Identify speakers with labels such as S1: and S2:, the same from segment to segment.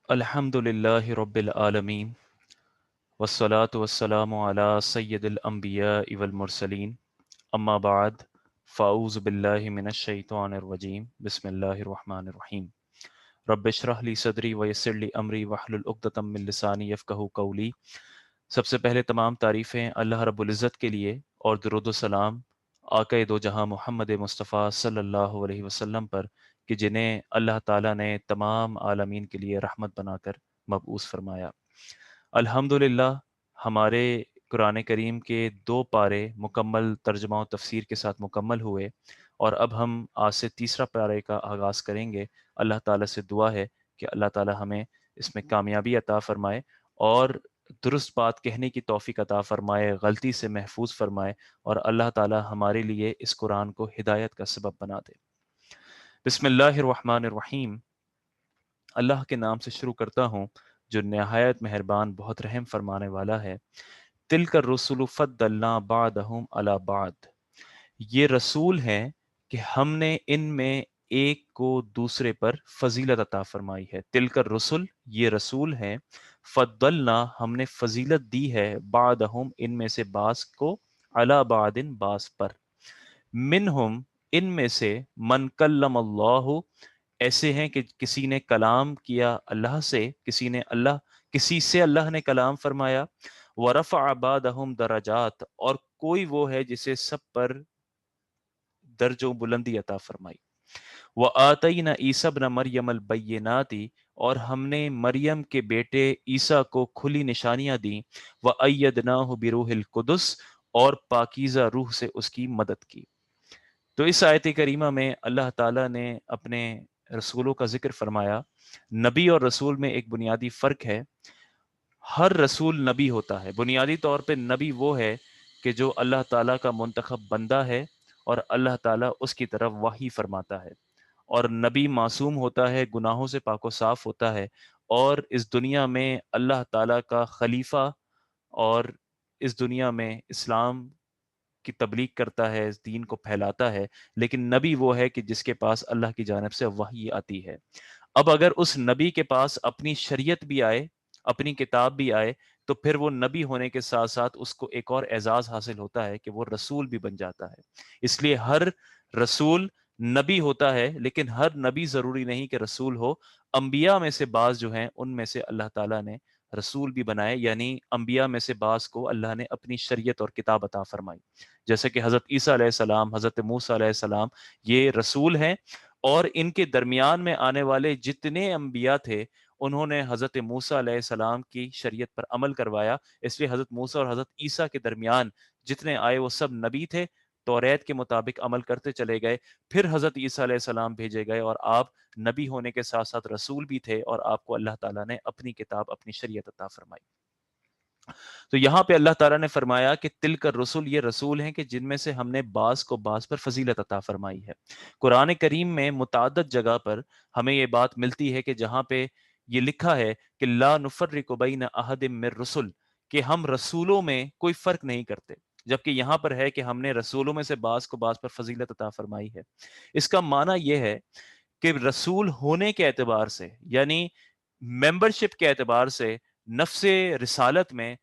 S1: الحمدللہ رب العالمین والصلاة والسلام علی سید الانبیاء والمرسلین اما بعد فاعوذ باللہ من الشیطان الرجیم بسم اللہ الرحمن الرحیم رب اشرح لی صدری ویسر لی امری واحلل عقدۃ من لسانی یفقہوا قولی۔ سب سے پہلے تمام تعریفیں اللہ رب العزت کے لیے اور درود و سلام آقا دو جہاں محمد مصطفیٰ صلی اللہ علیہ وسلم پر کہ جنہیں اللہ تعالیٰ نے تمام عالمین کے لیے رحمت بنا کر مبعوث فرمایا۔ الحمدللہ ہمارے قرآن کریم کے 2 پارے مکمل ترجمہ و تفسیر کے ساتھ مکمل ہوئے، اور اب ہم آج سے تیسرا پارے کا آغاز کریں گے۔ اللہ تعالیٰ سے دعا ہے کہ اللہ تعالیٰ ہمیں اس میں کامیابی عطا فرمائے اور درست بات کہنے کی توفیق عطا فرمائے، غلطی سے محفوظ فرمائے، اور اللہ تعالیٰ ہمارے لیے اس قرآن کو ہدایت کا سبب بنا دے۔ بسم اللہ الرحمن الرحیم۔ اللہ کے نام سے شروع کرتا ہوں جو نہایت مہربان بہت رحم فرمانے والا ہے۔ تلک الرسل فضلنا بعضهم علی بعض، یہ رسول ہیں کہ ہم نے ان میں ایک کو دوسرے پر فضیلت عطا فرمائی ہے۔ تلک الرسل، یہ رسول ہیں، فضلنا، ہم نے فضیلت دی ہے، بعضهم، ان میں سے بعض کو، علی بعض، بعض پر، منہم، ان میں سے، من کلم اللہ، ایسے ہیں کہ کسی نے کلام کیا اللہ سے، کسی سے اللہ نے کلام فرمایا، ورفع بعضهم درجات، اور کوئی وہ ہے جسے سب پر درجوں بلندی عطا فرمائی، وآتینا عیسی ابن مریم البینات، اور ہم نے مریم کے بیٹے عیسیٰ کو کھلی نشانیاں دیں، وأیدناہ بروح القدس، اور پاکیزہ روح سے اس کی مدد کی۔ تو اس آیت کریمہ میں اللہ تعالیٰ نے اپنے رسولوں کا ذکر فرمایا۔ نبی اور رسول میں ایک بنیادی فرق ہے۔ ہر رسول نبی ہوتا ہے۔ بنیادی طور پہ نبی وہ ہے کہ جو اللہ تعالیٰ کا منتخب بندہ ہے اور اللہ تعالیٰ اس کی طرف وحی فرماتا ہے، اور نبی معصوم ہوتا ہے، گناہوں سے پاک و صاف ہوتا ہے، اور اس دنیا میں اللہ تعالیٰ کا خلیفہ، اور اس دنیا میں اسلام کی تبلیغ کرتا ہے، اس دین کو پھیلاتا ہے۔ لیکن نبی وہ ہے کہ جس کے پاس اللہ کی جانب سے وحی آتی ہے۔ اب اگر اس نبی کے پاس اپنی شریعت بھی آئے، اپنی کتاب بھی آئے، تو پھر وہ نبی ہونے کے ساتھ ساتھ اس کو ایک اور اعزاز حاصل ہوتا ہے کہ وہ رسول بھی بن جاتا ہے۔ اس لیے ہر رسول نبی ہوتا ہے، لیکن ہر نبی ضروری نہیں کہ رسول ہو۔ انبیاء میں سے بعض جو ہیں ان میں سے اللہ تعالیٰ نے رسول بھی بنائے، یعنی انبیاء میں سے بعض کو اللہ نے اپنی شریعت اور کتاب عطا فرمائی، جیسے کہ حضرت عیسیٰ علیہ السلام، حضرت موسیٰ علیہ السلام، یہ رسول ہیں۔ اور ان کے درمیان میں آنے والے جتنے انبیاء تھے انہوں نے حضرت موسیٰ علیہ السلام کی شریعت پر عمل کروایا، اس لیے حضرت موسیٰ اور حضرت عیسیٰ کے درمیان جتنے آئے وہ سب نبی تھے، توریت کے مطابق عمل کرتے چلے گئے۔ پھر حضرت عیسیٰ علیہ السلام بھیجے گئے، اور آپ نبی ہونے کے ساتھ ساتھ رسول بھی تھے، اور آپ کو اللہ تعالیٰ نے اپنی کتاب، اپنی شریعت عطا فرمائی۔ تو یہاں پہ اللہ تعالیٰ نے فرمایا کہ تلک الرسل، یہ رسول ہیں کہ جن میں سے ہم نے بعض کو بعض پر فضیلت عطا فرمائی ہے۔ قرآن کریم میں متعدد جگہ پر ہمیں یہ بات ملتی ہے کہ جہاں پہ یہ لکھا ہے کہ لا نفرق بین احد من رسل، کہ ہم رسولوں میں کوئی فرق نہیں کرتے، جبکہ یہاں پر ہے کہ ہم نے رسولوں میں سے بعض کو بعض پر فضیلت عطا فرمائی ہے۔ اس کا معنی یہ ہے کہ رسول ہونے کے اعتبار سے، یعنی ممبرشپ کے اعتبار سے، نفس رسالت میں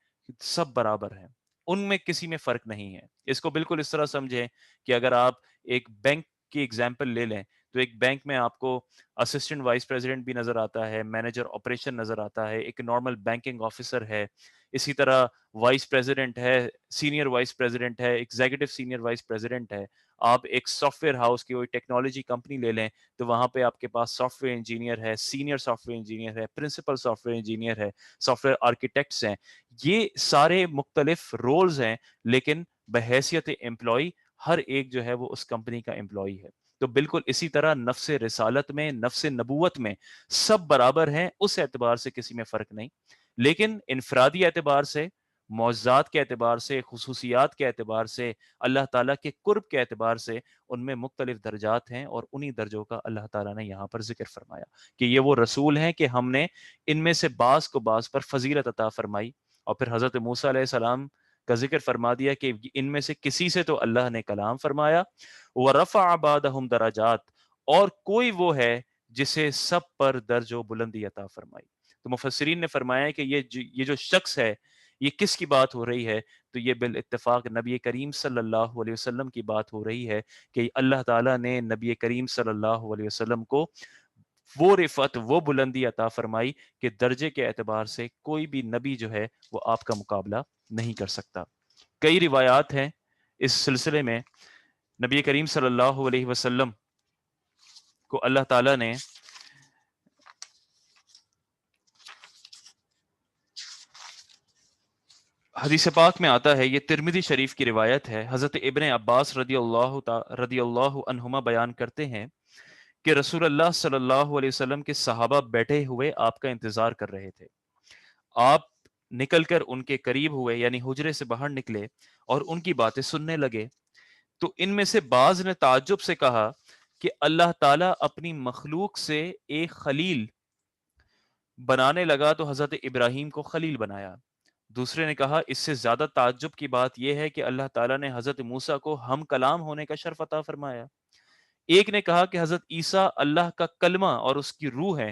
S1: سب برابر ہیں، ان میں کسی میں فرق نہیں ہے۔ اس کو بالکل اس طرح سمجھیں کہ اگر آپ ایک بینک کی ایگزامپل لے لیں، تو ایک بینک میں آپ کو اسسٹنٹ وائس پریزیڈنٹ بھی نظر آتا ہے، مینیجر آپریشن نظر آتا ہے، ایک نارمل بینکنگ آفیسر ہے، اسی طرح وائس پریزیڈنٹ ہے، سینئر وائس پریزیڈنٹ ہے، ایگزیکٹو سینئر وائس پریزیڈنٹ ہے۔ آپ ایک سافٹ ویئر ہاؤس کی کوئی ٹیکنالوجی کمپنی لے لیں، تو وہاں پہ آپ کے پاس سافٹ ویئر انجینئر ہے، سینئر سافٹ ویئر انجینئر ہے، پرنسپل سافٹ ویئر انجینئر ہے، سافٹ ویئر آرکیٹیکٹس ہیں۔ یہ سارے مختلف رولز ہیں، لیکن بحیثیت امپلائی ہر ایک جو ہے وہ اس کمپنی کا امپلائی ہے۔ تو بالکل اسی طرح نفس رسالت میں، نفس نبوت میں سب برابر ہیں، اس اعتبار سے کسی میں فرق نہیں۔ لیکن انفرادی اعتبار سے، معجزات کے اعتبار سے، خصوصیات کے اعتبار سے، اللہ تعالیٰ کے قرب کے اعتبار سے ان میں مختلف درجات ہیں، اور انہی درجوں کا اللہ تعالیٰ نے یہاں پر ذکر فرمایا کہ یہ وہ رسول ہیں کہ ہم نے ان میں سے بعض کو بعض پر فضیلت عطا فرمائی۔ اور پھر حضرت موسیٰ علیہ السلام کا ذکر فرما دیا کہ ان میں سے کسی سے تو اللہ نے کلام فرمایا، وَرَفَعَ بَعْضَهُمْ درجات، اور کوئی وہ ہے جسے سب پر درج و بلندی عطا فرمائی۔ تو مفسرین نے فرمایا کہ یہ جو شخص ہے یہ کس کی بات ہو رہی ہے؟ تو یہ بالاتفاق نبی کریم صلی اللہ علیہ وسلم کی بات ہو رہی ہے کہ اللہ تعالیٰ نے نبی کریم صلی اللہ علیہ وسلم کو وہ رفعت، وہ بلندی عطا فرمائی کہ درجے کے اعتبار سے کوئی بھی نبی جو ہے وہ آپ کا مقابلہ نہیں کر سکتا۔ کئی روایات ہیں اس سلسلے میں۔ نبی کریم صلی اللہ علیہ وسلم کو اللہ تعالیٰ نے حدیث پاک میں آتا ہے، یہ ترمذی شریف کی روایت ہے، حضرت ابن عباس رضی اللہ عنہما بیان کرتے ہیں کہ رسول اللہ صلی اللہ علیہ وسلم کے صحابہ بیٹھے ہوئے آپ کا انتظار کر رہے تھے۔ آپ نکل کر ان کے قریب ہوئے، یعنی حجرے سے باہر نکلے اور ان کی باتیں سننے لگے۔ تو ان میں سے بعض نے تعجب سے کہا کہ اللہ تعالیٰ اپنی مخلوق سے ایک خلیل بنانے لگا تو حضرت ابراہیم کو خلیل بنایا۔ دوسرے نے کہا اس سے زیادہ تعجب کی بات یہ ہے کہ اللہ تعالیٰ نے حضرت موسیٰ کو ہم کلام ہونے کا شرف عطا فرمایا۔ ایک نے کہا کہ حضرت عیسیٰ اللہ کا کلمہ اور اس کی روح ہے۔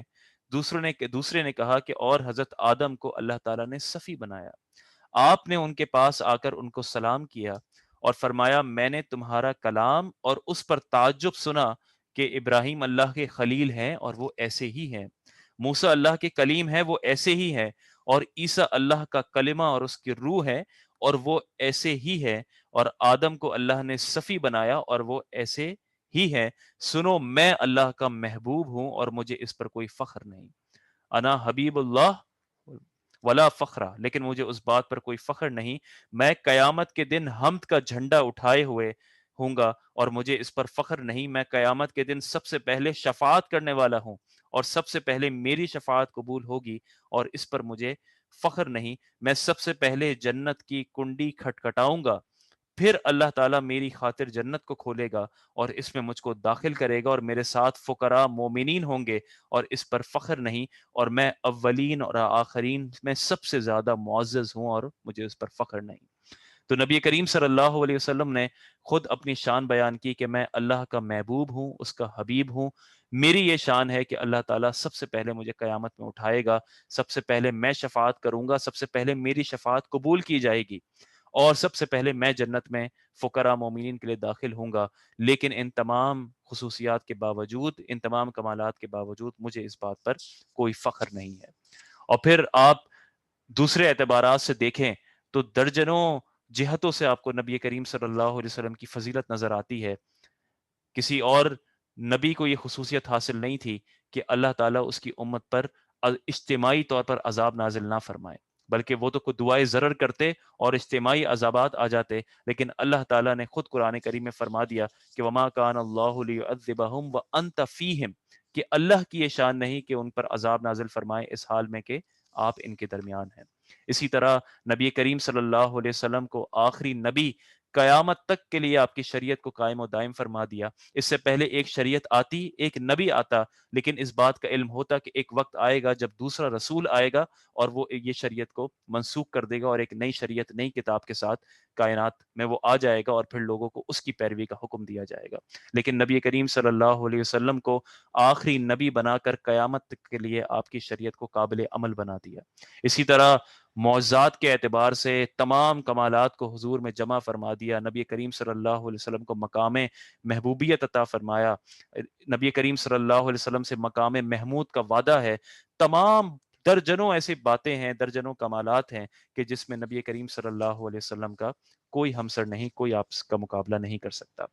S1: دوسرے نے کہا کہ اور حضرت آدم کو اللہ تعالیٰ نے صفی بنایا۔ آپ نے ان کے پاس آ کر ان کو سلام کیا اور فرمایا میں نے تمہارا کلام اور اس پر تعجب سنا کہ ابراہیم اللہ کے خلیل ہیں اور وہ ایسے ہی ہیں، موسیٰ اللہ کے کلیم ہے وہ ایسے ہی ہے، اور عیسیٰ اللہ کا کلمہ اور اس کی روح ہے اور وہ ایسے ہی ہے، اور آدم کو اللہ نے صفی بنایا اور وہ ایسے ہی ہے۔ سنو میں اللہ کا محبوب ہوں اور مجھے اس پر کوئی فخر نہیں، انا حبیب اللہ ولا فخرہ، لیکن مجھے اس بات پر کوئی فخر نہیں، میں قیامت کے دن حمد کا جھنڈا اٹھائے ہوئے ہوں گا اور مجھے اس پر فخر نہیں۔ میں قیامت کے دن سب سے پہلے شفاعت کرنے والا ہوں اور سب سے پہلے میری شفاعت قبول ہوگی اور اس پر مجھے فخر نہیں۔ میں سب سے پہلے جنت کی کنڈی کھٹکھٹاؤں گا، پھر اللہ تعالیٰ میری خاطر جنت کو کھولے گا اور اس میں مجھ کو داخل کرے گا اور میرے ساتھ فقراء مومنین ہوں گے اور اس پر فخر نہیں، اور میں اولین اور آخرین میں سب سے زیادہ معزز ہوں اور مجھے اس پر فخر نہیں۔ تو نبی کریم صلی اللہ علیہ وسلم نے خود اپنی شان بیان کی کہ میں اللہ کا محبوب ہوں، اس کا حبیب ہوں۔ میری یہ شان ہے کہ اللہ تعالیٰ سب سے پہلے مجھے قیامت میں اٹھائے گا، سب سے پہلے میں شفاعت کروں گا، سب سے پہلے میری شفاعت قبول کی جائے گی اور سب سے پہلے میں جنت میں فقراء مومنین کے لیے داخل ہوں گا۔ لیکن ان تمام خصوصیات کے باوجود، ان تمام کمالات کے باوجود مجھے اس بات پر کوئی فخر نہیں ہے۔ اور پھر آپ دوسرے اعتبارات سے دیکھیں تو درجنوں جہتوں سے آپ کو نبی کریم صلی اللہ علیہ وسلم کی فضیلت نظر آتی ہے۔ کسی اور نبی کو یہ خصوصیت حاصل نہیں تھی کہ اللہ تعالیٰ اس کی امت پر اجتماعی طور پر عذاب نازل نہ فرمائے، بلکہ وہ تو کوئی دعائے ضرر کرتے اور اجتماعی عذابات آ جاتے، لیکن اللہ تعالیٰ نے خود قرآن کریم میں فرما دیا کہ وما کان اللہ لیعذبہم وانت فیہم، کہ اللہ کی یہ شان نہیں کہ ان پر عذاب نازل فرمائے اس حال میں کہ آپ ان کے درمیان ہیں۔ اسی طرح نبی کریم صلی اللہ علیہ وسلم کو آخری نبی قیامت تک کے لیے آپ کی شریعت کو قائم و دائم فرما دیا۔ اس سے پہلے ایک شریعت آتی، ایک نبی آتا، لیکن اس بات کا علم ہوتا کہ ایک وقت آئے گا جب دوسرا رسول آئے گا اور وہ یہ شریعت کو منسوخ کر دے گا اور ایک نئی شریعت، نئی کتاب کے ساتھ کائنات میں وہ آ جائے گا اور پھر لوگوں کو اس کی پیروی کا حکم دیا جائے گا۔ لیکن نبی کریم صلی اللہ علیہ وسلم کو آخری نبی بنا کر قیامت تک کے لیے آپ کی شریعت کو قابل عمل بنا دیا۔ اسی طرح معجزات کے اعتبار سے تمام کمالات کو حضور میں جمع فرما دیا۔ نبی کریم صلی اللہ علیہ وسلم کو مقام محبوبیت عطا فرمایا۔ نبی کریم صلی اللہ علیہ وسلم سے مقام محمود کا وعدہ ہے۔ تمام درجنوں ایسی باتیں ہیں، درجنوں کمالات ہیں کہ جس میں نبی کریم صلی اللہ علیہ وسلم کا کوئی ہمسر نہیں، کوئی آپ کا مقابلہ نہیں کر سکتا۔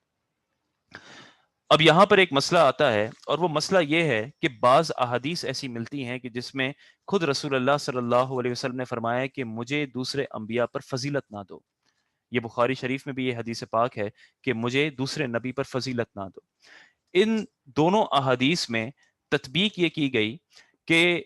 S1: اب یہاں پر ایک مسئلہ آتا ہے اور وہ مسئلہ یہ ہے کہ بعض احادیث ایسی ملتی ہیں کہ جس میں خود رسول اللہ صلی اللہ علیہ وسلم نے فرمایا کہ مجھے دوسرے انبیاء پر فضیلت نہ دو۔ یہ بخاری شریف میں بھی یہ حدیث پاک ہے کہ مجھے دوسرے نبی پر فضیلت نہ دو۔ ان دونوں احادیث میں تطبیق یہ کی گئی کہ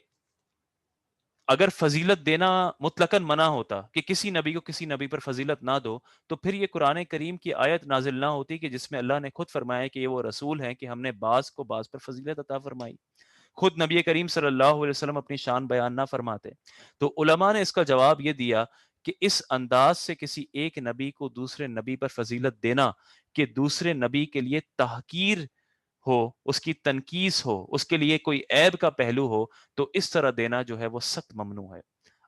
S1: اگر فضیلت دینا مطلقاً منع ہوتا کہ کسی نبی کو کسی نبی پر فضیلت نہ دو، تو پھر یہ قرآن کریم کی آیت نازل نہ ہوتی کہ جس میں اللہ نے خود فرمایا کہ یہ وہ رسول ہیں کہ ہم نے بعض کو بعض پر فضیلت عطا فرمائی۔ خود نبی کریم صلی اللہ علیہ وسلم اپنی شان بیان نہ فرماتے۔ تو علماء نے اس کا جواب یہ دیا کہ اس انداز سے کسی ایک نبی کو دوسرے نبی پر فضیلت دینا کہ دوسرے نبی کے لیے تحقیر ہو، اس کی تنقیص ہو، اس کے لیے کوئی عیب کا پہلو ہو، تو اس طرح دینا جو ہے وہ سخت ممنوع ہے۔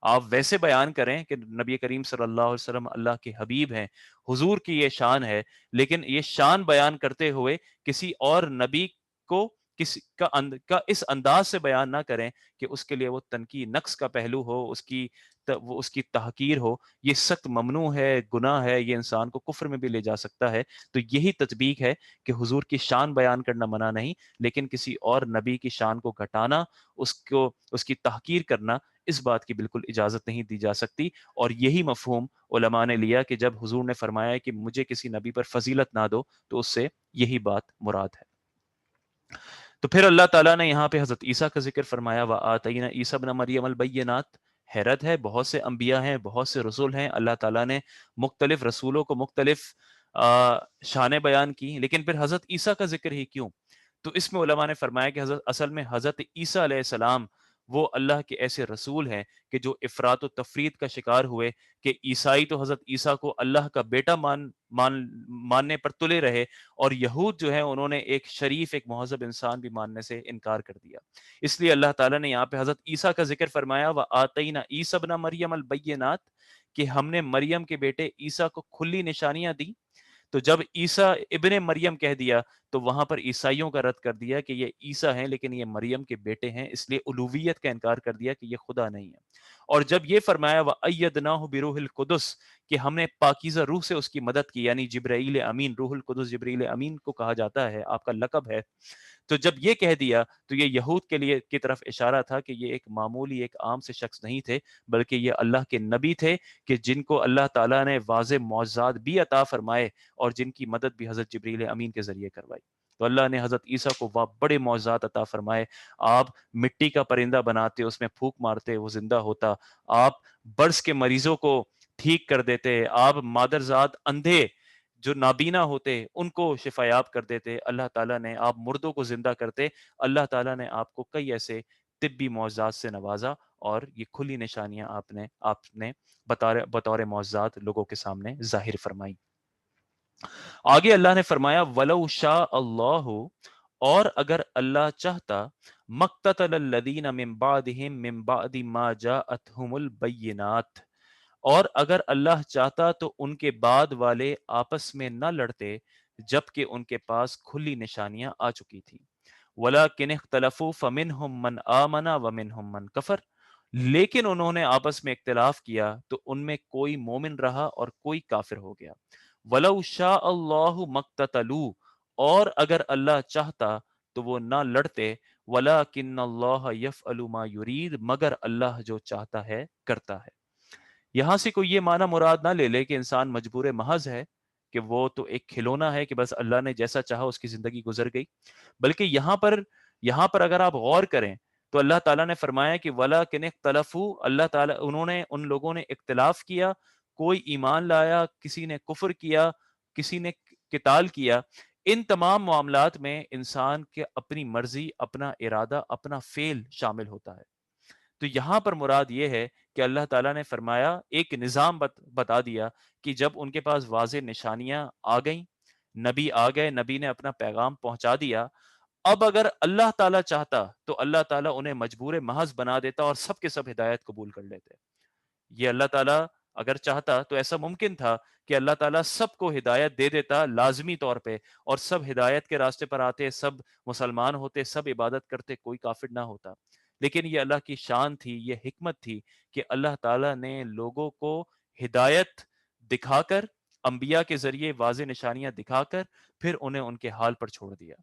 S1: آپ ویسے بیان کریں کہ نبی کریم صلی اللہ علیہ وسلم اللہ کے حبیب ہیں، حضور کی یہ شان ہے، لیکن یہ شان بیان کرتے ہوئے کسی اور نبی کو کسی کا اس انداز سے بیان نہ کریں کہ اس کے لیے وہ تنقید نقص کا پہلو ہو، وہ اس کی تحقیر ہو۔ یہ سخت ممنوع ہے، گناہ ہے، یہ انسان کو کفر میں بھی لے جا سکتا ہے۔ تو یہی تطبیق ہے کہ حضور کی شان بیان کرنا منع نہیں، لیکن کسی اور نبی کی شان کو گھٹانا، اس کی تحقیر کرنا، اس بات کی بالکل اجازت نہیں دی جا سکتی۔ اور یہی مفہوم علماء نے لیا کہ جب حضور نے فرمایا کہ مجھے کسی نبی پر فضیلت نہ دو، تو اس سے یہی بات مراد ہے۔ تو پھر اللہ تعالیٰ نے یہاں پہ حضرت عیسیٰ کا ذکر فرمایا، وَآتَيْنَا عِيسَى ابْنَ مَرْيَمَ الْبَيِّنَاتِ۔ حیرت ہے، بہت سے انبیاء ہیں، بہت سے رسول ہیں، اللہ تعالیٰ نے مختلف رسولوں کو مختلف شانیں بیان کی، لیکن پھر حضرت عیسیٰ کا ذکر ہی کیوں؟ تو اس میں علماء نے فرمایا کہ اصل میں حضرت عیسیٰ علیہ السلام وہ اللہ کے ایسے رسول ہیں کہ جو افراط و تفرید کا شکار ہوئے، کہ عیسائی تو حضرت عیسیٰ کو اللہ کا بیٹا ماننے پر تلے رہے، اور یہود جو ہے انہوں نے ایک شریف، ایک مہذب انسان بھی ماننے سے انکار کر دیا۔ اس لیے اللہ تعالیٰ نے یہاں پہ حضرت عیسیٰ کا ذکر فرمایا، وَآتَيْنَا عِيسَى ابْنَ مَرْيَمَ الْبَيِّنَاتِ، کہ ہم نے مریم کے بیٹے عیسیٰ کو کھلی نشانیاں دی۔ تو جب عیسیٰ ابن مریم کہہ دیا تو وہاں پر عیسائیوں کا رد کر دیا کہ یہ عیسیٰ ہیں لیکن یہ مریم کے بیٹے ہیں، اس لیے الوہیت کا انکار کر دیا کہ یہ خدا نہیں ہے۔ اور جب یہ فرمایا وَأَيَّدْنَاهُ بِرُوحِ الْقُدُسِ، کہ ہم نے پاکیزہ روح سے اس کی مدد کی، یعنی جبرائیل امین، روح القدس جبرائیل امین کو کہا جاتا ہے، آپ کا لقب ہے۔ تو جب یہ کہہ دیا تو یہ یہود کے لیے کی طرف اشارہ تھا کہ یہ ایک معمولی، ایک عام سے شخص نہیں تھے، بلکہ یہ اللہ کے نبی تھے، کہ جن کو اللہ تعالیٰ نے واضح معجزات بھی عطا فرمائے اور جن کی مدد بھی حضرت جبریل امین کے ذریعے کروائی۔ تو اللہ نے حضرت عیسیٰ کو بڑے معجزات عطا فرمائے۔ آپ مٹی کا پرندہ بناتے، اس میں پھونک مارتے، وہ زندہ ہوتا۔ آپ برس کے مریضوں کو ٹھیک کر دیتے۔ آپ مادرزاد اندھے جو نابینا ہوتے ان کو شفایاب کر دیتے۔ اللہ تعالیٰ نے آپ مردوں کو زندہ کرتے۔ اللہ تعالیٰ نے آپ کو کئی ایسے طبی معجزات سے نوازا، اور یہ کھلی نشانیاں آپ نے بطور معجزات لوگوں کے سامنے ظاہر فرمائی۔ آگے اللہ نے فرمایا وَلَوْ شَاءَ اللَّهُ، اور اگر اللہ چاہتا، مَقْتَتَلَ الَّذِينَ مِن بَعْدِهِم مِن بَعْدِ مَا جَاءَتْهُمُ الْبَيِّنَاتُ، اور اگر اللہ چاہتا تو ان کے بعد والے آپس میں نہ لڑتے جبکہ ان کے پاس کھلی نشانیاں آ چکی تھی۔ وَلَٰكِنِ اخْتَلَفُوا فَمِنْهُم مَّنْ آمَنَ وَمِنْهُم مَّنْ كَفَرَ، لیکن انہوں نے آپس میں اختلاف کیا تو ان میں کوئی مومن رہا اور کوئی کافر ہو گیا۔ وَلَوْ شَاءَ اللَّهُ مَا اقْتَتَلُوا، اور اگر اللہ چاہتا تو وہ نہ لڑتے۔ وَلَٰكِنَّ اللَّهَ يَفْعَلُ مَا يُرِيدُ، مگر اللہ جو چاہتا ہے کرتا ہے۔ یہاں سے کوئی یہ معنی مراد نہ لے لے کہ انسان مجبور محض ہے، کہ وہ تو ایک کھلونا ہے کہ بس اللہ نے جیسا چاہا اس کی زندگی گزر گئی، بلکہ یہاں پر اگر آپ غور کریں تو اللہ تعالیٰ نے فرمایا کہ وَلَٰكِنِ اخْتَلَفُوا، اللہ تعالیٰ ان لوگوں نے اختلاف کیا، کوئی ایمان لایا، کسی نے کفر کیا، کسی نے قتال کیا۔ ان تمام معاملات میں انسان کے اپنی مرضی، اپنا ارادہ، اپنا فعل شامل ہوتا ہے۔ تو یہاں پر مراد یہ ہے کہ اللہ تعالیٰ نے فرمایا، ایک نظام بتا دیا کہ جب ان کے پاس واضح نشانیاں آ گئیں، نبی آ گئے، نبی نے اپنا پیغام پہنچا دیا، اب اگر اللہ تعالیٰ چاہتا تو اللہ تعالیٰ انہیں مجبور محض بنا دیتا اور سب کے سب ہدایت قبول کر لیتے۔ یہ اللہ تعالیٰ اگر چاہتا تو ایسا ممکن تھا کہ اللہ تعالیٰ سب کو ہدایت دے دیتا لازمی طور پہ، اور سب ہدایت کے راستے پر آتے، سب مسلمان ہوتے، سب عبادت کرتے، کوئی کافر نہ ہوتا۔ لیکن یہ اللہ کی شان تھی، یہ حکمت تھی کہ اللہ تعالیٰ نے لوگوں کو ہدایت دکھا کر، انبیاء کے ذریعے واضح نشانیاں دکھا کر، پھر انہیں ان کے حال پر چھوڑ دیا۔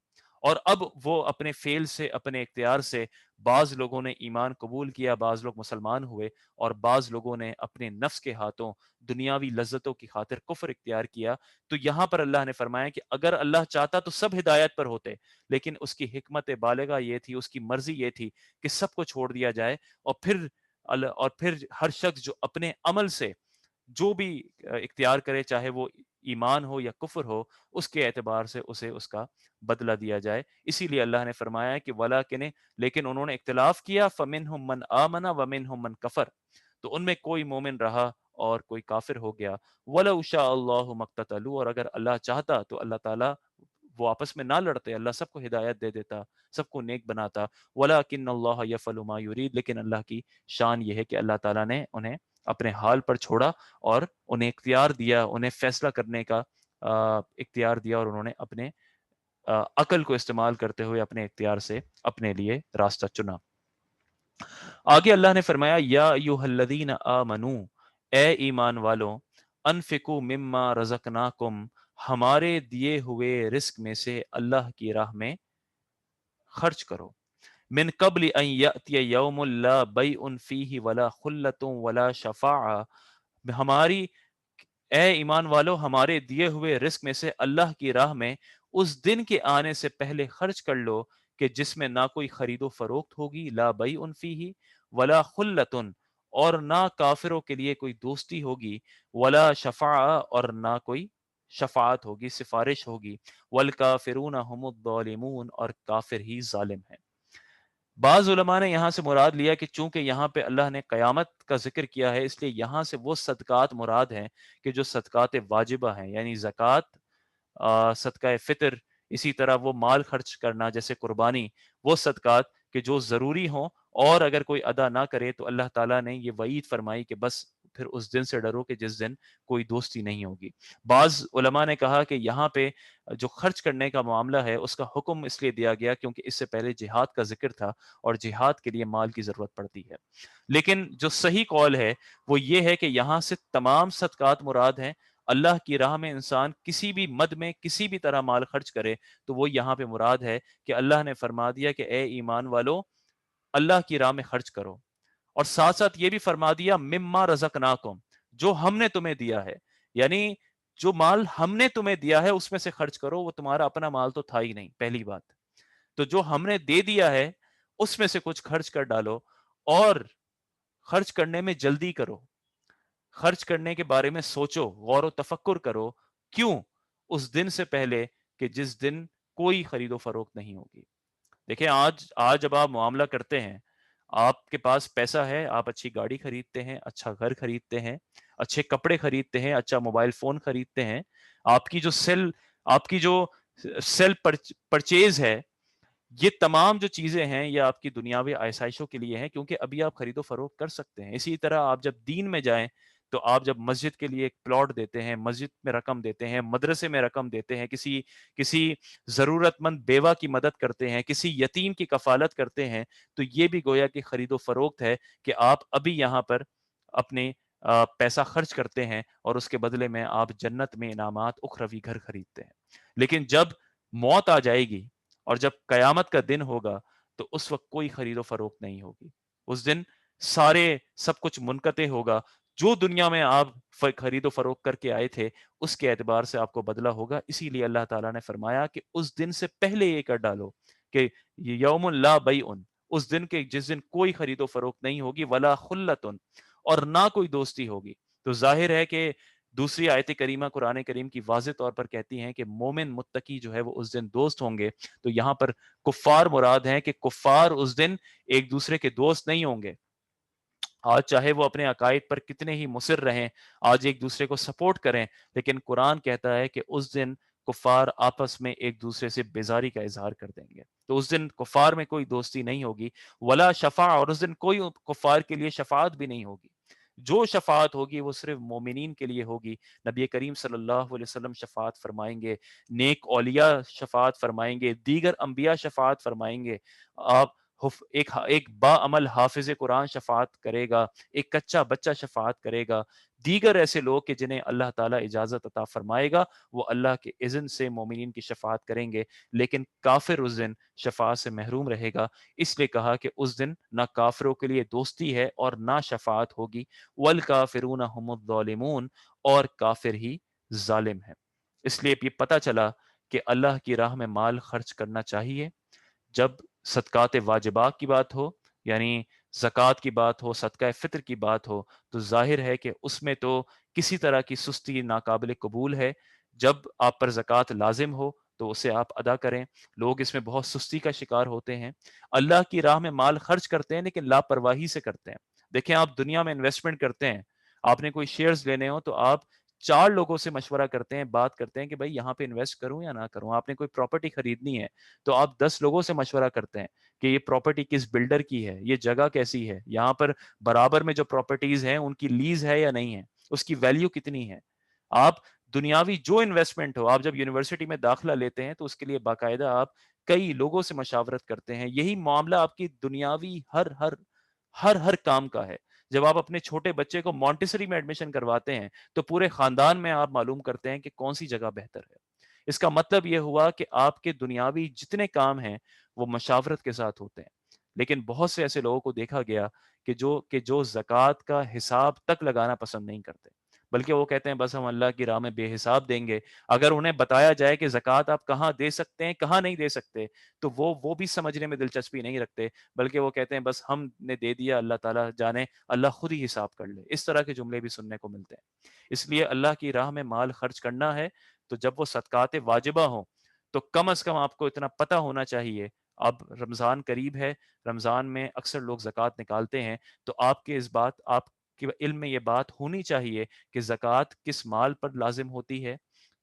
S1: اور اب وہ اپنے فعل سے، اپنے اختیار سے، بعض لوگوں نے ایمان قبول کیا، بعض لوگ مسلمان ہوئے، اور بعض لوگوں نے اپنے نفس کے ہاتھوں دنیاوی لذتوں کی خاطر کفر اختیار کیا۔ تو یہاں پر اللہ نے فرمایا کہ اگر اللہ چاہتا تو سب ہدایت پر ہوتے، لیکن اس کی حکمت بالغہ یہ تھی، اس کی مرضی یہ تھی کہ سب کو چھوڑ دیا جائے، اور پھر ہر شخص جو اپنے عمل سے جو بھی اختیار کرے، چاہے وہ ایمان ہو یا کفر ہو، اس کے اعتبار سے اسے اس کا بدلہ دیا جائے۔ اسی لیے اللہ نے فرمایا کہ وَلَٰكِنِ، لیکن انہوں نے اختلاف کیا، فَمِنْهُم مَّنْ آمَنَ وَمِنْهُم مَّنْ كَفَرَ، تو ان میں کوئی مومن رہا اور کوئی کافر ہو گیا۔ وَلَوْ شَاءَ اللَّهُ مَا اقْتَتَلُوا، اور اگر اللہ چاہتا تو اللہ تعالیٰ وہ آپس میں نہ لڑتے, اللہ سب کو ہدایت دے دیتا, سب کو نیک بناتا. وَلَٰكِنَّ اللَّهَ يَفْعَلُ مَا يُرِيدُ, لیکن اللہ کی شان یہ ہے کہ اللہ تعالیٰ نے انہیں اپنے حال پر چھوڑا اور انہیں اختیار دیا, انہیں فیصلہ کرنے کا اختیار دیا, اور انہوں نے اپنے عقل کو استعمال کرتے ہوئے اپنے اختیار سے اپنے لیے راستہ چنا. آگے اللہ نے فرمایا یا ایھا الذین آمنو, اے ایمان والو, انفقوا مما رزقناکم, ہمارے دیے ہوئے رزق میں سے اللہ کی راہ میں خرچ کرو. من قبل ان یأتی یوم لا بیع فیہ ولا خلۃ ولا شفاعہ, ہماری اے ایمان والو ہمارے دیے ہوئے رزق میں سے اللہ کی راہ میں اس دن کے آنے سے پہلے خرچ کر لو کہ جس میں نہ کوئی خرید و فروخت ہوگی, لا بیع فیہ ولا خلۃ, اور نہ کافروں کے لیے کوئی دوستی ہوگی, ولا شفاعہ, اور نہ کوئی شفاعت ہوگی, سفارش ہوگی, والکافرون هم الظالمون, اور کافر ہی ظالم ہیں. بعض علماء نے یہاں سے مراد لیا کہ چونکہ یہاں پہ اللہ نے قیامت کا ذکر کیا ہے, اس لیے یہاں سے وہ صدقات مراد ہیں کہ جو صدقات واجبہ ہیں, یعنی زکوٰۃ, صدقہ فطر, اسی طرح وہ مال خرچ کرنا جیسے قربانی, وہ صدقات کہ جو ضروری ہوں, اور اگر کوئی ادا نہ کرے تو اللہ تعالیٰ نے یہ وعید فرمائی کہ بس پھر اس دن سے ڈرو کہ جس دن کوئی دوستی نہیں ہوگی. بعض علماء نے کہا کہ یہاں پہ جو خرچ کرنے کا معاملہ ہے اس کا حکم اس لیے دیا گیا کیونکہ اس سے پہلے جہاد کا ذکر تھا, اور جہاد کے لیے مال کی ضرورت پڑتی ہے. لیکن جو صحیح قول ہے وہ یہ ہے کہ یہاں سے تمام صدقات مراد ہیں. اللہ کی راہ میں انسان کسی بھی مد میں کسی بھی طرح مال خرچ کرے تو وہ یہاں پہ مراد ہے کہ اللہ نے فرما دیا کہ اے ایمان والو اللہ کی راہ میں خرچ کرو, اور ساتھ ساتھ یہ بھی فرما دیا مما رزقناکم, جو ہم نے تمہیں دیا ہے, یعنی جو مال ہم نے تمہیں دیا ہے اس میں سے خرچ کرو. وہ تمہارا اپنا مال تو تھا ہی نہیں, پہلی بات. تو جو ہم نے دے دیا ہے اس میں سے کچھ خرچ کر ڈالو, اور خرچ کرنے میں جلدی کرو, خرچ کرنے کے بارے میں سوچو, غور و تفکر کرو. کیوں؟ اس دن سے پہلے کہ جس دن کوئی خرید و فروخت نہیں ہوگی. دیکھیں آج جب آپ معاملہ کرتے ہیں, آپ کے پاس پیسہ ہے, آپ اچھی گاڑی خریدتے ہیں, اچھا گھر خریدتے ہیں, اچھے کپڑے خریدتے ہیں, اچھا موبائل فون خریدتے ہیں. آپ کی جو سیل پرچیز ہے, یہ تمام جو چیزیں ہیں یہ آپ کی دنیاوی آسائشوں کے لیے ہیں, کیونکہ ابھی آپ خرید و فروخت کر سکتے ہیں. اسی طرح آپ جب دین میں جائیں تو آپ جب مسجد کے لیے ایک پلاٹ دیتے ہیں, مسجد میں رقم دیتے ہیں, مدرسے میں رقم دیتے ہیں, کسی ضرورت مند بیوہ کی مدد کرتے ہیں, کسی یتیم کی کفالت کرتے ہیں, تو یہ بھی گویا کہ خرید و فروخت ہے کہ آپ ابھی یہاں پر اپنے پیسہ خرچ کرتے ہیں, اور اس کے بدلے میں آپ جنت میں انعامات اخروی گھر خریدتے ہیں. لیکن جب موت آ جائے گی اور جب قیامت کا دن ہوگا تو اس وقت کوئی خرید و فروخت نہیں ہوگی. اس دن سب کچھ منقطع ہوگا. جو دنیا میں آپ خرید و فروخت کر کے آئے تھے اس کے اعتبار سے آپ کو بدلہ ہوگا. اسی لیے اللہ تعالیٰ نے فرمایا کہ اس دن سے پہلے یہ کر ڈالو کہ یوم لا بیع, اس دن کے جس دن کوئی خرید و فروخت نہیں ہوگی, ولا خلۃ, اور نہ کوئی دوستی ہوگی. تو ظاہر ہے کہ دوسری آیت کریمہ قرآن کریم کی واضح طور پر کہتی ہیں کہ مومن متقی جو ہے وہ اس دن دوست ہوں گے. تو یہاں پر کفار مراد ہیں کہ کفار اس دن ایک دوسرے کے دوست نہیں ہوں گے. آج چاہے وہ اپنے عقائد پر کتنے ہی مصر رہیں, آج ایک دوسرے کو سپورٹ کریں, لیکن قرآن کہتا ہے کہ اس دن کفار آپس میں ایک دوسرے سے بیزاری کا اظہار کر دیں گے. تو اس دن کفار میں کوئی دوستی نہیں ہوگی. ولا شفاعہ, اور اس دن کوئی کفار کے لیے شفاعت بھی نہیں ہوگی. جو شفاعت ہوگی وہ صرف مومنین کے لیے ہوگی. نبی کریم صلی اللہ علیہ وسلم شفاعت فرمائیں گے, نیک اولیاء شفاعت فرمائیں گے, دیگر انبیاء شفاعت فرمائیں گے. آپ ایک با عمل حافظ قرآن شفاعت کرے گا, ایک کچا بچہ شفاعت کرے گا, دیگر ایسے لوگ کہ جنہیں اللہ تعالیٰ اجازت عطا فرمائے گا وہ اللہ کے اذن سے مومنین کی شفاعت کریں گے. لیکن کافر اس دن شفاعت سے محروم رہے گا. اس لیے کہا کہ اس دن نہ کافروں کے لیے دوستی ہے اور نہ شفاعت ہوگی. والکافرون هم الظالمون, اور کافر ہی ظالم ہیں. اس لیے یہ پتہ چلا کہ اللہ کی راہ میں مال خرچ کرنا چاہیے. جب صدقات واجبات کی بات ہو, یعنی زکوٰۃ کی بات ہو, صدقہ فطر کی بات ہو, تو ظاہر ہے کہ اس میں تو کسی طرح کی سستی ناقابل قبول ہے. جب آپ پر زکوٰۃ لازم ہو تو اسے آپ ادا کریں. لوگ اس میں بہت سستی کا شکار ہوتے ہیں, اللہ کی راہ میں مال خرچ کرتے ہیں لیکن لاپرواہی سے کرتے ہیں. دیکھیں آپ دنیا میں انویسٹمنٹ کرتے ہیں, آپ نے کوئی شیئرز لینے ہو تو آپ 4 لوگوں سے مشورہ کرتے ہیں، بات کرتے ہیں کہ بھائی یہاں پہ انویسٹ کروں یا نہ کروں. آپ نے کوئی پراپرٹی خریدنی ہے تو آپ 10 لوگوں سے مشورہ کرتے ہیں کہ یہ پراپرٹی کس بلڈر کی ہے، یہ جگہ کیسی ہے، یہاں پر برابر میں جو پراپرٹیز ہیں ان کی لیز ہے یا نہیں ہے، اس کی ویلیو کتنی ہے. آپ دنیاوی جو انویسٹمنٹ ہو، آپ جب یونیورسٹی میں داخلہ لیتے ہیں تو اس کے لیے باقاعدہ آپ کئی لوگوں سے مشاورت کرتے ہیں. یہی معاملہ آپ کی دنیاوی ہر کام کا ہے. جب آپ اپنے چھوٹے بچے کو مونٹیسری میں ایڈمیشن کرواتے ہیں تو پورے خاندان میں آپ معلوم کرتے ہیں کہ کون سی جگہ بہتر ہے. اس کا مطلب یہ ہوا کہ آپ کے دنیاوی جتنے کام ہیں وہ مشاورت کے ساتھ ہوتے ہیں. لیکن بہت سے ایسے لوگوں کو دیکھا گیا کہ جو زکوٰۃ کا حساب تک لگانا پسند نہیں کرتے، بلکہ وہ کہتے ہیں بس ہم اللہ کی راہ میں بے حساب دیں گے. اگر انہیں بتایا جائے کہ زکوٰۃ آپ کہاں دے سکتے ہیں کہاں نہیں دے سکتے تو وہ بھی سمجھنے میں دلچسپی نہیں رکھتے، بلکہ وہ کہتے ہیں بس ہم نے دے دیا، اللہ تعالیٰ جانے، اللہ خود ہی حساب کر لے. اس طرح کے جملے بھی سننے کو ملتے ہیں. اس لیے اللہ کی راہ میں مال خرچ کرنا ہے تو جب وہ صدقات واجبہ ہوں تو کم از کم آپ کو اتنا پتہ ہونا چاہیے. اب رمضان قریب ہے، رمضان میں اکثر لوگ زکوٰۃ نکالتے ہیں، تو آپ کے علم میں یہ بات ہونی چاہیے کہ زکوٰۃ کس مال پر لازم ہوتی ہے،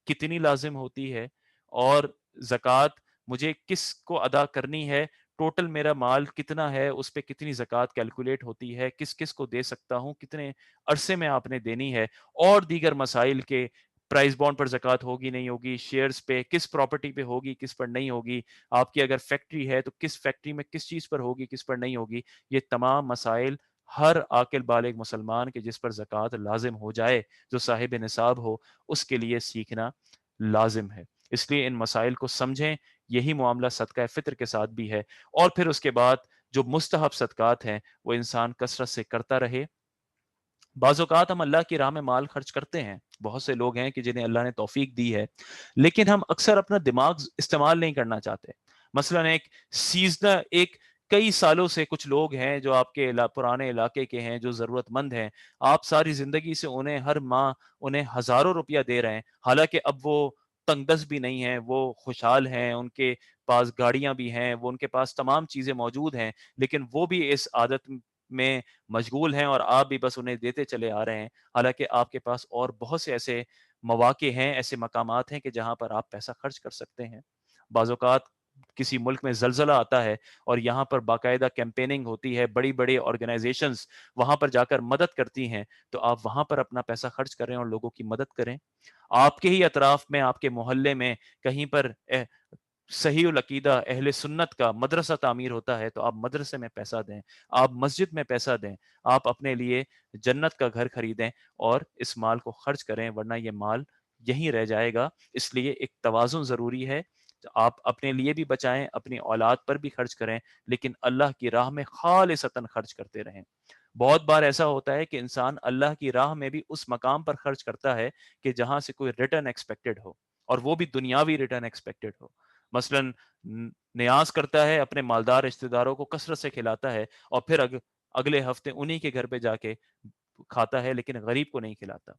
S1: کتنی لازم ہوتی ہے، اور زکوٰۃ مجھے کس کو ادا کرنی ہے، ٹوٹل میرا مال کتنا ہے، اس پہ کتنی زکوٰۃ کیلکولیٹ ہوتی ہے، کس کس کو دے سکتا ہوں، کتنے عرصے میں آپ نے دینی ہے، اور دیگر مسائل کے پرائز بانڈ پر زکوٰۃ ہوگی نہیں ہوگی، شیئرز پہ کس پراپرٹی پہ ہوگی کس پر نہیں ہوگی، آپ کی اگر فیکٹری ہے تو کس فیکٹری میں کس چیز پر ہوگی کس پر نہیں ہوگی. یہ تمام مسائل ہر عاقل بالغ مسلمان کے جس پر زکوٰۃ لازم ہو جائے، جو صاحب نصاب ہو، اس کے لیے سیکھنا لازم ہے. اس لیے ان مسائل کو سمجھیں. یہی معاملہ صدقہ فطر کے ساتھ بھی ہے. اور پھر اس کے بعد جو مستحب صدقات ہیں وہ انسان کثرت سے کرتا رہے. بعض اوقات ہم اللہ کی راہ میں مال خرچ کرتے ہیں، بہت سے لوگ ہیں کہ جنہیں اللہ نے توفیق دی ہے، لیکن ہم اکثر اپنا دماغ استعمال نہیں کرنا چاہتے. مثلا ایک کئی سالوں سے کچھ لوگ ہیں جو آپ کے پرانے علاقے کے ہیں، جو ضرورت مند ہیں، آپ ساری زندگی سے انہیں ہر ماہ انہیں ہزاروں روپیہ دے رہے ہیں، حالانکہ اب وہ تنگ دست بھی نہیں ہیں، وہ خوشحال ہیں، ان کے پاس گاڑیاں بھی ہیں، وہ ان کے پاس تمام چیزیں موجود ہیں، لیکن وہ بھی اس عادت میں مشغول ہیں اور آپ بھی بس انہیں دیتے چلے آ رہے ہیں. حالانکہ آپ کے پاس اور بہت سے ایسے مواقع ہیں، ایسے مقامات ہیں کہ جہاں پر آپ پیسہ خرچ کر سکتے ہیں. بعض اوقات کسی ملک میں زلزلہ آتا ہے اور یہاں پر باقاعدہ کیمپیننگ ہوتی ہے، بڑی بڑی آرگنائزیشنز وہاں پر جا کر مدد کرتی ہیں، تو آپ وہاں پر اپنا پیسہ خرچ کریں اور لوگوں کی مدد کریں. آپ کے ہی اطراف میں، آپ کے محلے میں کہیں پر صحیح العقیدہ اہل سنت کا مدرسہ تعمیر ہوتا ہے تو آپ مدرسے میں پیسہ دیں، آپ مسجد میں پیسہ دیں، آپ اپنے لیے جنت کا گھر خریدیں اور اس مال کو خرچ کریں، ورنہ یہ مال یہیں رہ جائے گا. اس لیے ایک توازن ضروری ہے. آپ اپنے لیے بھی بچائیں، اپنی اولاد پر بھی خرچ کریں، لیکن اللہ کی راہ میں خالصتاً خرچ کرتے رہیں. بہت بار ایسا ہوتا ہے کہ انسان اللہ کی راہ میں بھی اس مقام پر خرچ کرتا ہے کہ جہاں سے کوئی ریٹرن ایکسپیکٹڈ ہو، اور وہ بھی دنیاوی ریٹرن ایکسپیکٹڈ ہو. مثلا نیاز کرتا ہے، اپنے مالدار رشتہ داروں کو کثرت سے کھلاتا ہے، اور پھر اگلے ہفتے انہی کے گھر پہ جا کے کھاتا ہے لیکن غریب کو نہیں کھلاتا.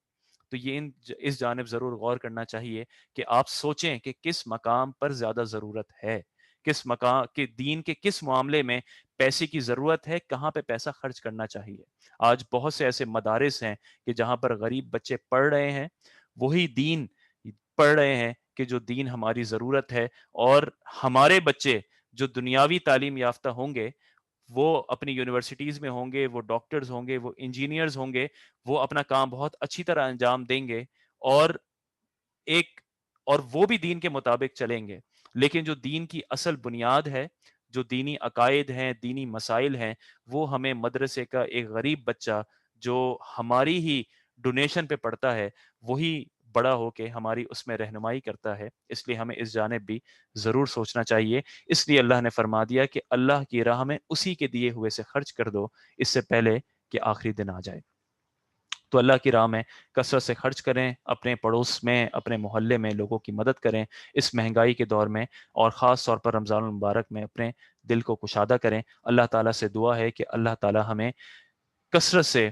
S1: تو یہ اس جانب ضرور غور کرنا چاہیے کہ آپ سوچیں کہ کس مقام پر زیادہ ضرورت ہے، کس مقام کے دین کے کس معاملے میں پیسے کی ضرورت ہے، کہاں پہ پیسہ خرچ کرنا چاہیے. آج بہت سے ایسے مدارس ہیں کہ جہاں پر غریب بچے پڑھ رہے ہیں، وہی دین پڑھ رہے ہیں کہ جو دین ہماری ضرورت ہے. اور ہمارے بچے جو دنیاوی تعلیم یافتہ ہوں گے وہ اپنی یونیورسٹیز میں ہوں گے، وہ ڈاکٹرز ہوں گے، وہ انجینئرز ہوں گے، وہ اپنا کام بہت اچھی طرح انجام دیں گے، اور ایک اور وہ بھی دین کے مطابق چلیں گے. لیکن جو دین کی اصل بنیاد ہے، جو دینی عقائد ہیں، دینی مسائل ہیں، وہ ہمیں مدرسے کا ایک غریب بچہ جو ہماری ہی ڈونیشن پہ پڑتا ہے وہی بڑا ہو کے ہماری اس میں رہنمائی کرتا ہے. اس لیے ہمیں اس جانب بھی ضرور سوچنا چاہیے. اس لیے اللہ نے فرما دیا کہ اللہ کی راہ میں اسی کے دیے ہوئے سے خرچ کر دو، اس سے پہلے کہ آخری دن آ جائے. تو اللہ کی راہ میں کثرت سے خرچ کریں، اپنے پڑوس میں، اپنے محلے میں لوگوں کی مدد کریں اس مہنگائی کے دور میں، اور خاص طور پر رمضان المبارک میں اپنے دل کو کشادہ کریں. اللہ تعالیٰ سے دعا ہے کہ اللہ تعالیٰ ہمیں کثرت سے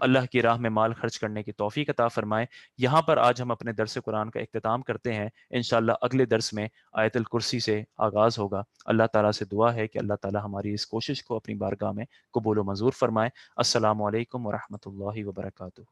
S1: اللہ کی راہ میں مال خرچ کرنے کی توفیق عطا فرمائے. یہاں پر آج ہم اپنے درس قرآن کا اختتام کرتے ہیں. انشاءاللہ اگلے درس میں آیت الکرسی سے آغاز ہوگا. اللہ تعالیٰ سے دعا ہے کہ اللہ تعالیٰ ہماری اس کوشش کو اپنی بارگاہ میں قبول و منظور فرمائے. السلام علیکم ورحمۃ اللہ وبرکاتہ.